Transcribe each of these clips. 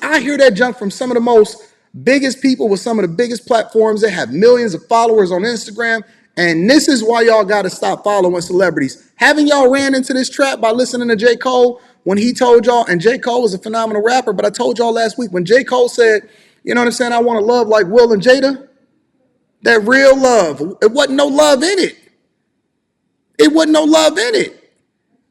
I hear that junk from some of the most biggest people with some of the biggest platforms that have millions of followers on Instagram. And this is why y'all got to stop following celebrities. Haven't y'all ran into this trap by listening to J. Cole when he told y'all, and J. Cole was a phenomenal rapper, but I told y'all last week when J. Cole said, you know what I'm saying, I want to love like Will and Jada, that real love, it wasn't no love in it. It wasn't no love in it.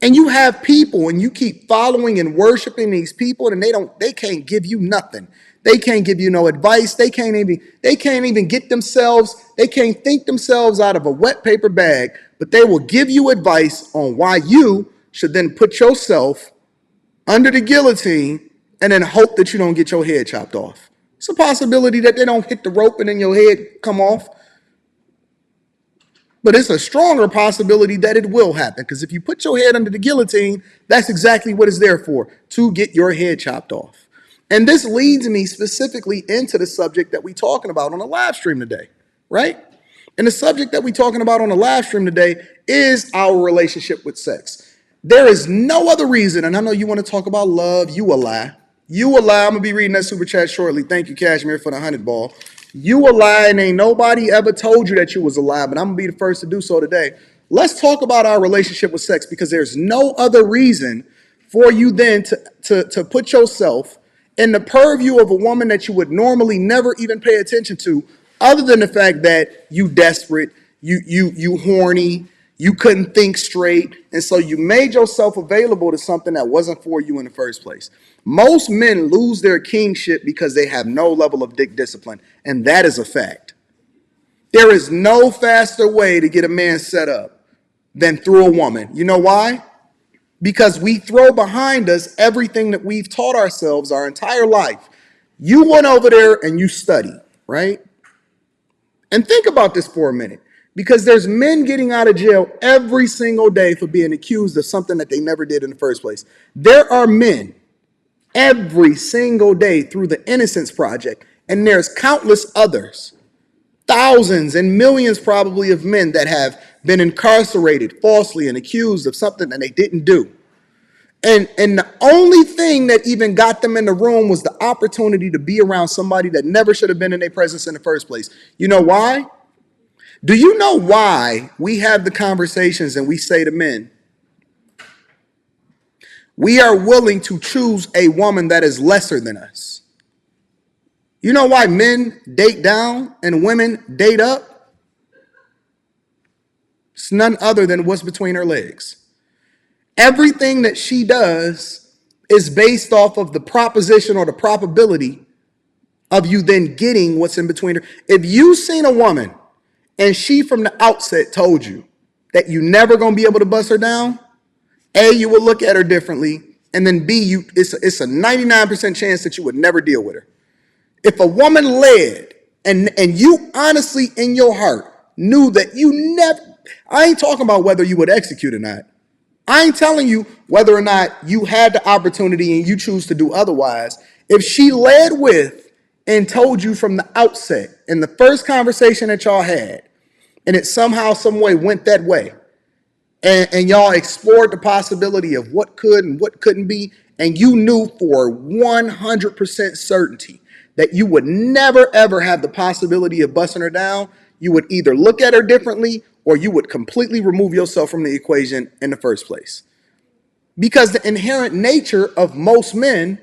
And you have people and you keep following and worshiping these people and they can't give you nothing. They can't give you no advice. They can't even get themselves, they can't think themselves out of a wet paper bag, but they will give you advice on why you should then put yourself under the guillotine and then hope that you don't get your head chopped off. It's a possibility that they don't hit the rope and then your head come off. But it's a stronger possibility that it will happen, because if you put your head under the guillotine, that's exactly what it's there for, to get your head chopped off. And this leads me specifically into the subject that we're talking about on the live stream today, right? And the subject that we're talking about on the live stream today is our relationship with sex. There is no other reason, and I know you want to talk about love, you a lie. You a lie. I'm going to be reading that super chat shortly. Thank you, Cashmere, for the 100 ball. You a lie, and ain't nobody ever told you that you was a lie, but I'm going to be the first to do so today. Let's talk about our relationship with sex, because there's no other reason for you then to put yourself in the purview of a woman that you would normally never even pay attention to, other than the fact that you desperate, you horny, you couldn't think straight, and so you made yourself available to something that wasn't for you in the first place. Most men lose their kingship because they have no level of dick discipline, and that is a fact. There is no faster way to get a man set up than through a woman. You know why? Because we throw behind us everything that we've taught ourselves our entire life. You went over there and you studied, right? And think about this for a minute, because there's men getting out of jail every single day for being accused of something that they never did in the first place. There are men every single day through the Innocence Project, and there's countless others, thousands and millions probably of men that have been incarcerated falsely and accused of something that they didn't do. And the only thing that even got them in the room was the opportunity to be around somebody that never should have been in their presence in the first place. You know why? Do you know why we have the conversations and we say to men, we are willing to choose a woman that is lesser than us? You know why men date down and women date up? It's none other than what's between her legs. Everything that she does is based off of the proposition or the probability of you then getting what's in between her. If you seen a woman and she from the outset told you that you never gonna be able to bust her down, A, you would look at her differently, and then B, it's a 99% chance that you would never deal with her. If a woman led and you honestly in your heart knew that you never, I ain't talking about whether you would execute or not. I ain't telling you whether or not you had the opportunity and you choose to do otherwise. If she led with and told you from the outset in the first conversation that y'all had, and it somehow, some way went that way, and y'all explored the possibility of what could and what couldn't be, and you knew for 100% certainty that you would never ever have the possibility of busting her down, you would either look at her differently or you would completely remove yourself from the equation in the first place. Because the inherent nature of most men,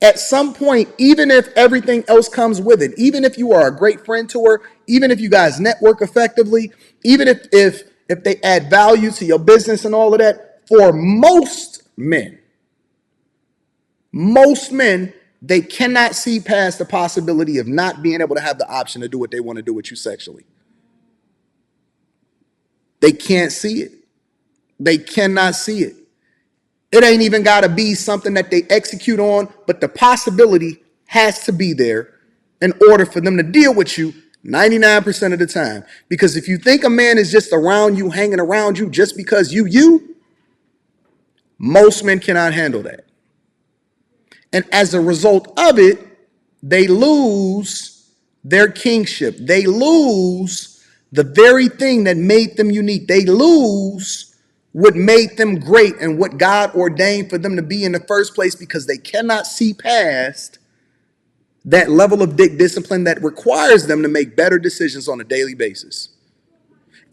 at some point, even if everything else comes with it, even if you are a great friend to her, even if you guys network effectively, even if they add value to your business and all of that, for most men, they cannot see past the possibility of not being able to have the option to do what they want to do with you sexually. They can't see it. They cannot see it. It ain't even got to be something that they execute on, but the possibility has to be there in order for them to deal with you 99% of the time. Because if you think a man is just around you, hanging around you just because you, most men cannot handle that. And as a result of it, they lose their kingship. They lose the very thing that made them unique. They lose what made them great and what God ordained for them to be in the first place, because they cannot see past that level of discipline that requires them to make better decisions on a daily basis.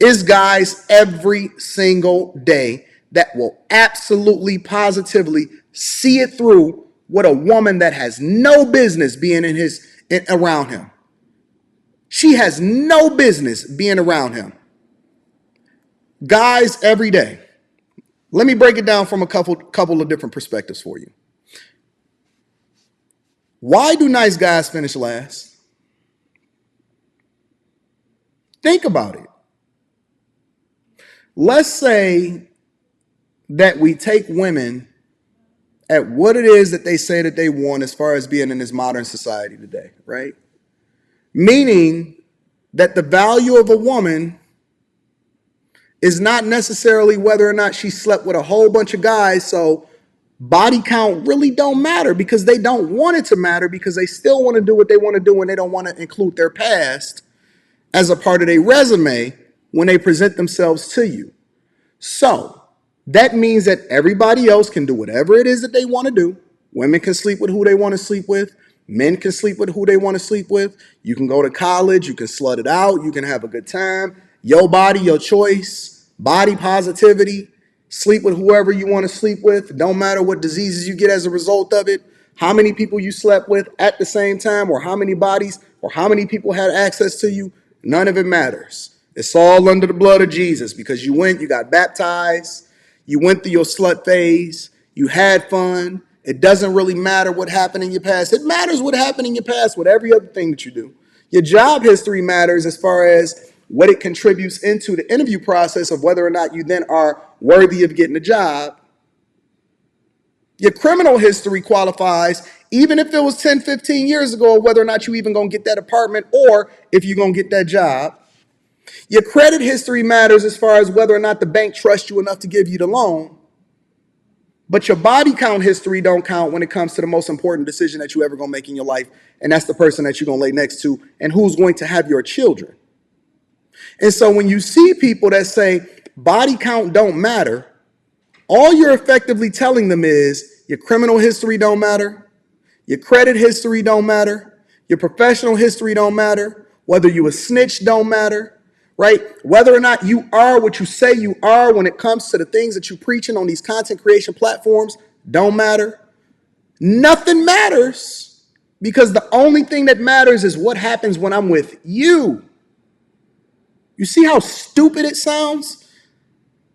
Is guys every single day that will absolutely positively see it through what a woman that has no business being around him. She has no business being around him. Guys every day. Let me break it down from a couple of different perspectives for you. Why do nice guys finish last? Think about it. Let's say that we take women at what it is that they say that they want as far as being in this modern society today, right? Meaning that the value of a woman is not necessarily whether or not she slept with a whole bunch of guys, so body count really don't matter, because they don't want it to matter, because they still want to do what they want to do and they don't want to include their past as a part of their resume when they present themselves to you. So that means that everybody else can do whatever it is that they want to do. Women can sleep with who they want to sleep with. Men can sleep with who they want to sleep with. You can go to college. You can slut it out. You can have a good time. Your body, your choice. Body positivity. Sleep with whoever you want to sleep with. Don't matter what diseases you get as a result of it. How many people you slept with at the same time, or how many bodies, or how many people had access to you. None of it matters. It's all under the blood of Jesus, because you got baptized. You went through your slut phase. You had fun. It doesn't really matter what happened in your past. It matters what happened in your past with every other thing that you do. Your job history matters as far as what it contributes into the interview process of whether or not you then are worthy of getting a job. Your criminal history qualifies, even if it was 10, 15 years ago, whether or not you even going to get that apartment or if you're going to get that job. Your credit history matters as far as whether or not the bank trusts you enough to give you the loan. But your body count history don't count when it comes to the most important decision that you ever going to make in your life, and that's the person that you're going to lay next to and who's going to have your children. And so when you see people that say body count don't matter, all you're effectively telling them is your criminal history don't matter, your credit history don't matter, your professional history don't matter, whether you a snitch don't matter, right? Whether or not you are what you say you are when it comes to the things that you're preaching on these content creation platforms don't matter. Nothing matters, because the only thing that matters is what happens when I'm with you. You see how stupid it sounds,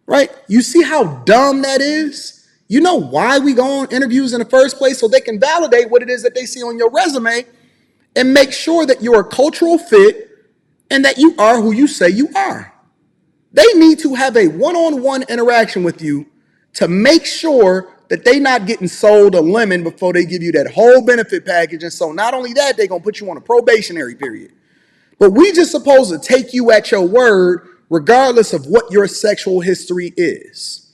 right? You see how dumb that is? You know why we go on interviews in the first place? So they can validate what it is that they see on your resume and make sure that you're a cultural fit and that you are who you say you are. They need to have a one-on-one interaction with you to make sure that they're not getting sold a lemon before they give you that whole benefit package. And so not only that, they're going to put you on a probationary period. But we just supposed to take you at your word regardless of what your sexual history is.